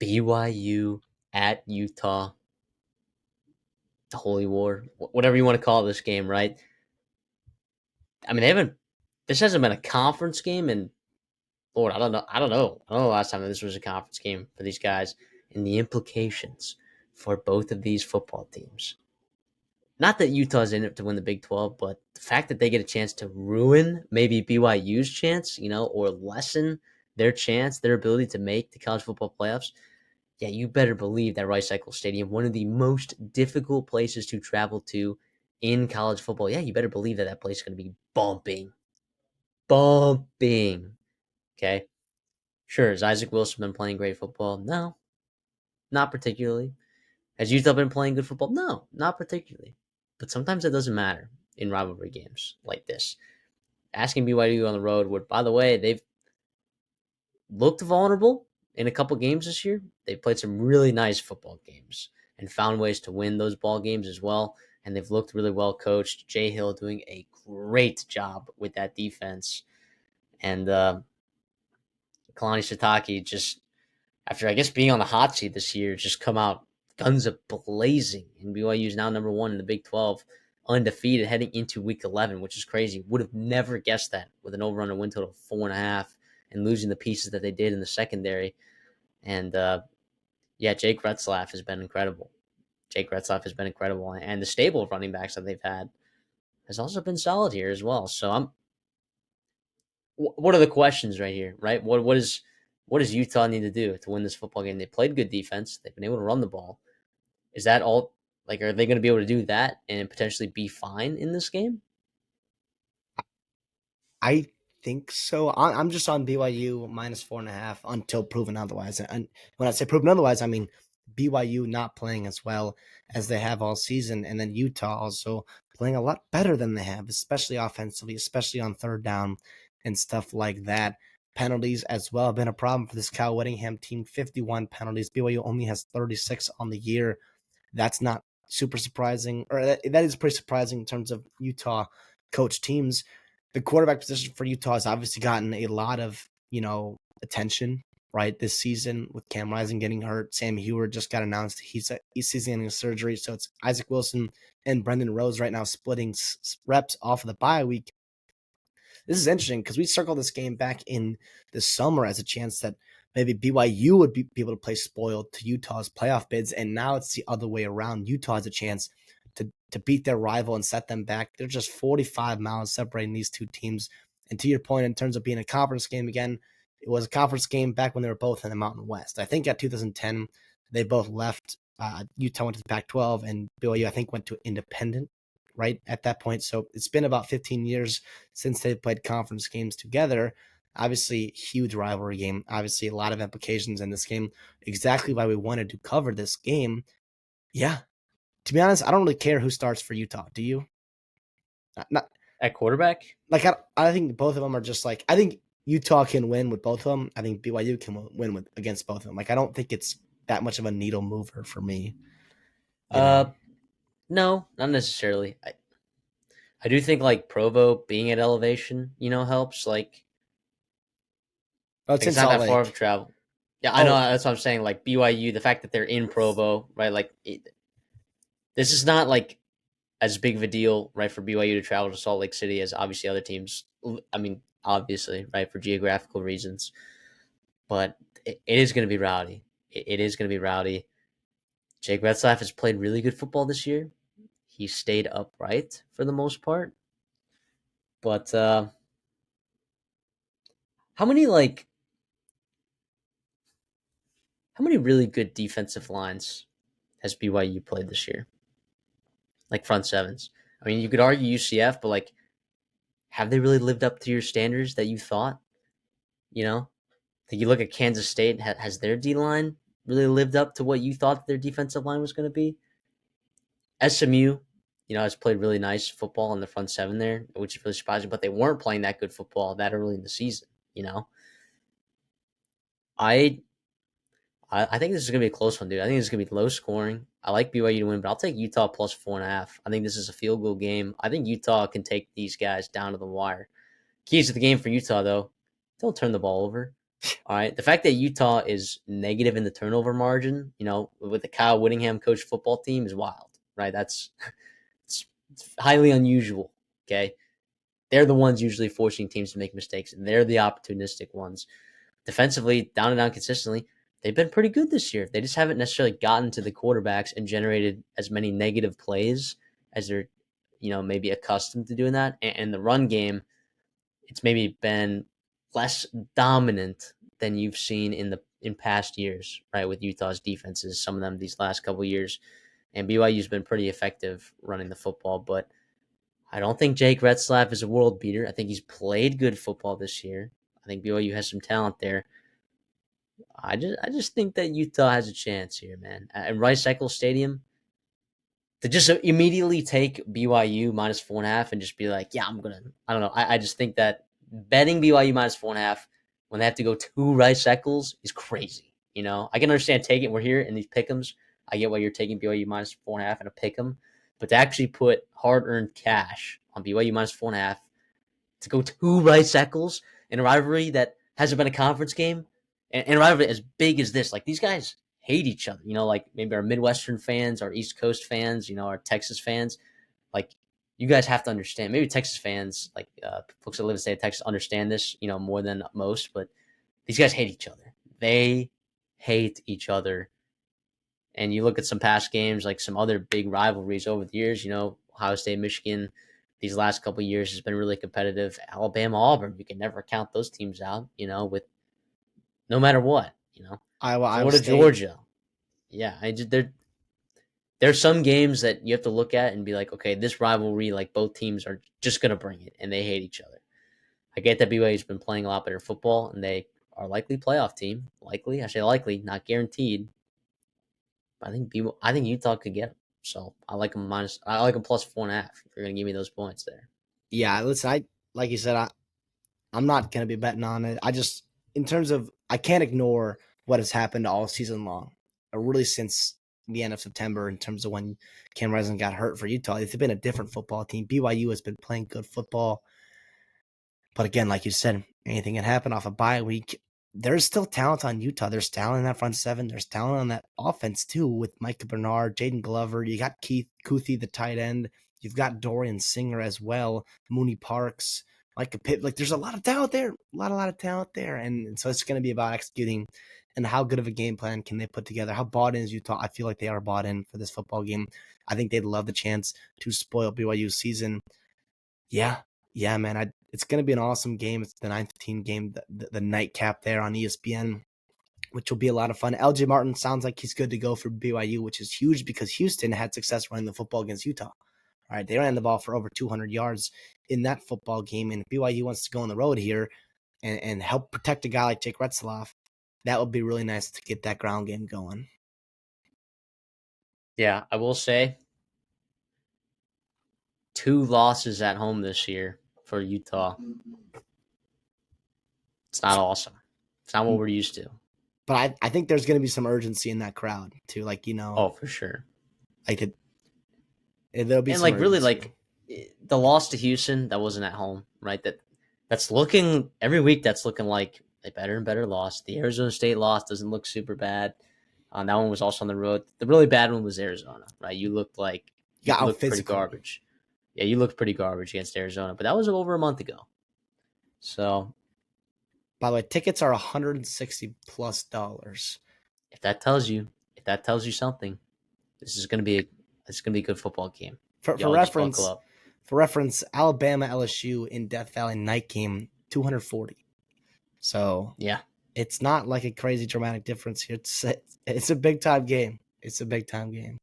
BYU at Utah, the Holy War, whatever you want to call this game, right? I mean, they haven't. This hasn't been a conference game, and Lord, I don't know. I don't know the last time that this was a conference game for these guys, and the implications for both of these football teams. Not that Utah's in it to win the Big 12, but the fact that they get a chance to ruin maybe BYU's chance, or lessen their chance, their ability to make the college football playoffs. Yeah, you better believe that Rice Eccles Stadium, one of the most difficult places to travel to in college football. Yeah, you better believe that that place is going to be bumping, bumping. Okay, sure. Has Isaac Wilson been playing great football? No, not particularly. Has Utah been playing good football? No, not particularly. But sometimes it doesn't matter in rivalry games like this. Asking BYU on the road, where, by the way, they've looked vulnerable in a couple games this year. They played some really nice football games and found ways to win those ball games as well. And they've looked really well coached. Jay Hill doing a great job with that defense. And Kalani Sitake just, after I guess being on the hot seat this year, just come out guns a blazing. And BYU is now number one in the Big 12, undefeated heading into Week 11, which is crazy. Would have never guessed that with an over-under win total of 4.5 and losing the pieces that they did in the secondary. And yeah, Jake Retzlaff has been incredible. And the stable of running backs that they've had has also been solid here as well. So what are the questions right here, right? What does Utah need to do to win this football game? They played good defense. They've been able to run the ball. Is that all? Like, are they going to be able to do that and potentially be fine in this game? I think so. I'm just on BYU minus 4.5 until proven otherwise. And when I say proven otherwise, I mean BYU not playing as well as they have all season, and then Utah also playing a lot better than they have, especially offensively, especially on third down and stuff like that. Penalties as well have been a problem for this Cal Whittingham team. 51 penalties. BYU only has 36 on the year. That's not super surprising, or that is pretty surprising in terms of Utah coach teams. The quarterback position for Utah has obviously gotten a lot of, attention, right, this season with Cam Rising getting hurt. Sam Hewer just got announced he's getting a surgery. So it's Isaac Wilson and Brendan Rose right now splitting reps off of the bye week. This is interesting because we circled this game back in the summer as a chance that maybe BYU would be able to play spoiled to Utah's playoff bids, and now it's the other way around. Utah has a chance to beat their rival and set them back. They're just 45 miles separating these two teams. And to your point, in terms of being a conference game again, it was a conference game back when they were both in the Mountain West. I think at 2010, they both left. Utah went to the Pac-12, and BYU, I think, went to independent right at that point. So it's been about 15 years since they've played conference games together. Obviously, huge rivalry game. Obviously, a lot of implications in this game. Exactly why we wanted to cover this game. Yeah, to be honest, I don't really care who starts for Utah. Do you? Not At quarterback? like I think both of them are just like I think Utah can win with both of them. I think BYU can win with against both of them. Like I don't think it's that much of a needle mover for me. You know. No, not necessarily. I do think like Provo being at elevation, helps. Oh, it's in It's not Salt that far of a Lake. travel. Yeah, I know. Oh, That's what I'm saying. Like BYU, the fact that they're in Provo, right? This is not like as big of a deal, right, for BYU to travel to Salt Lake City as obviously other teams. I mean, obviously, right, for geographical reasons, but it is going to be rowdy. It is going to be rowdy. Jake Retzlaff has played really good football this year. He stayed upright for the most part, but how many like how many really good defensive lines has BYU played this year? Like front sevens. I mean, you could argue UCF, but like, have they really lived up to your standards that you thought? You know, like you look at Kansas State, has their D line really lived up to what you thought their defensive line was going to be? SMU, has played really nice football in the front seven there, which is really surprising. But they weren't playing that good football that early in the season. I I think this is gonna be a close one, dude. I think this is gonna be low scoring. I like BYU to win, but I'll take Utah plus 4.5. I think this is a field goal game. I think Utah can take these guys down to the wire. Keys to the game for Utah, though: don't turn the ball over. All right. The fact that Utah is negative in the turnover margin, with the Kyle Whittingham coach football team is wild, right? It's highly unusual. Okay. They're the ones usually forcing teams to make mistakes, and they're the opportunistic ones. Defensively, down and down consistently, they've been pretty good this year. They just haven't necessarily gotten to the quarterbacks and generated as many negative plays as they're, maybe accustomed to doing that. And the run game, it's maybe been less dominant than you've seen in past years, right? With Utah's defenses, some of them these last couple of years, and BYU's been pretty effective running the football. But I don't think Jake Retzlaff is a world beater. I think he's played good football this year. I think BYU has some talent there. I just think that Utah has a chance here, man. At Rice Eccles Stadium, to just immediately take BYU minus 4.5 and just be like, yeah, I don't know. I just think that betting BYU minus 4.5 when they have to go to Rice Eccles is crazy. I can understand taking. We're here in these pick'ems. I get why you're taking BYU minus 4.5 and a pick'em, but to actually put hard-earned cash on BYU minus 4.5 to go to Rice Eccles in a rivalry that hasn't been a conference game and a rivalry as big as this, like these guys hate each other. Like maybe our Midwestern fans, our East Coast fans, our Texas fans. Like you guys have to understand. Maybe Texas fans, like folks that live in the state of Texas, understand this, more than most. But these guys hate each other. They hate each other. And you look at some past games, like some other big rivalries over the years. Ohio State, Michigan. These last couple of years has been really competitive. Alabama, Auburn, you can never count those teams out. With no matter what. Iowa Florida, State. Georgia. Yeah, there's some games that you have to look at and be like, okay, this rivalry, like both teams are just gonna bring it, and they hate each other. I get that BYU's been playing a lot better football, and they are likely playoff team. Likely, I say likely, not guaranteed. But I think Utah could get them. So I like them minus. I like them plus 4.5. If you're gonna give me those points there. Yeah, listen, like you said, I'm not gonna be betting on it. I just, in terms of, I can't ignore what has happened all season long, or really since the end of September, in terms of when Cam Rising got hurt for Utah. It's been a different football team. BYU has been playing good football, but again, like you said, anything can happen off a bye week. There's still talent on Utah. There's talent in that front seven. There's talent on that offense too, with Micah Bernard, Jaden Glover. You got Keith Kuthi, the tight end. You've got Dorian Singer as well, Mooney Parks, Micah Pitt. Like there's a lot of talent there, a lot of talent there, and so it's going to be about executing and how good of a game plan can they put together. How bought in is Utah? I feel like they are bought in for this football game. I think they'd love the chance to spoil BYU's season. Yeah, yeah, man. It's going to be an awesome game. It's the 9:15 game, the nightcap there on ESPN, which will be a lot of fun. LJ Martin sounds like he's good to go for BYU, which is huge because Houston had success running the football against Utah. All right, they ran the ball for over 200 yards in that football game, and if BYU wants to go on the road here and help protect a guy like Jake Retzlaff, that would be really nice to get that ground game going. Yeah, I will say 2 losses at home this year for Utah. It's not awesome. It's not what we're used to. But I think there's going to be some urgency in that crowd too. Like, Oh, for sure. Like there'll be And some like really urgency. like the loss to Houston, that wasn't at home, right? That's looking every week. That's looking like a better and better loss. The Arizona State loss doesn't look super bad. That one was also on the road. The really bad one was Arizona, right? You looked pretty Physical. garbage. Yeah, you looked pretty garbage against Arizona, but that was over a month ago. So By the way, tickets are $160+. if that tells you something, this is gonna be a good football game. For Y'all just buckle up. reference, Alabama LSU in Death Valley night game, 240. So Yeah. it's not like a crazy dramatic difference here. It's a big time game. It's a big time game.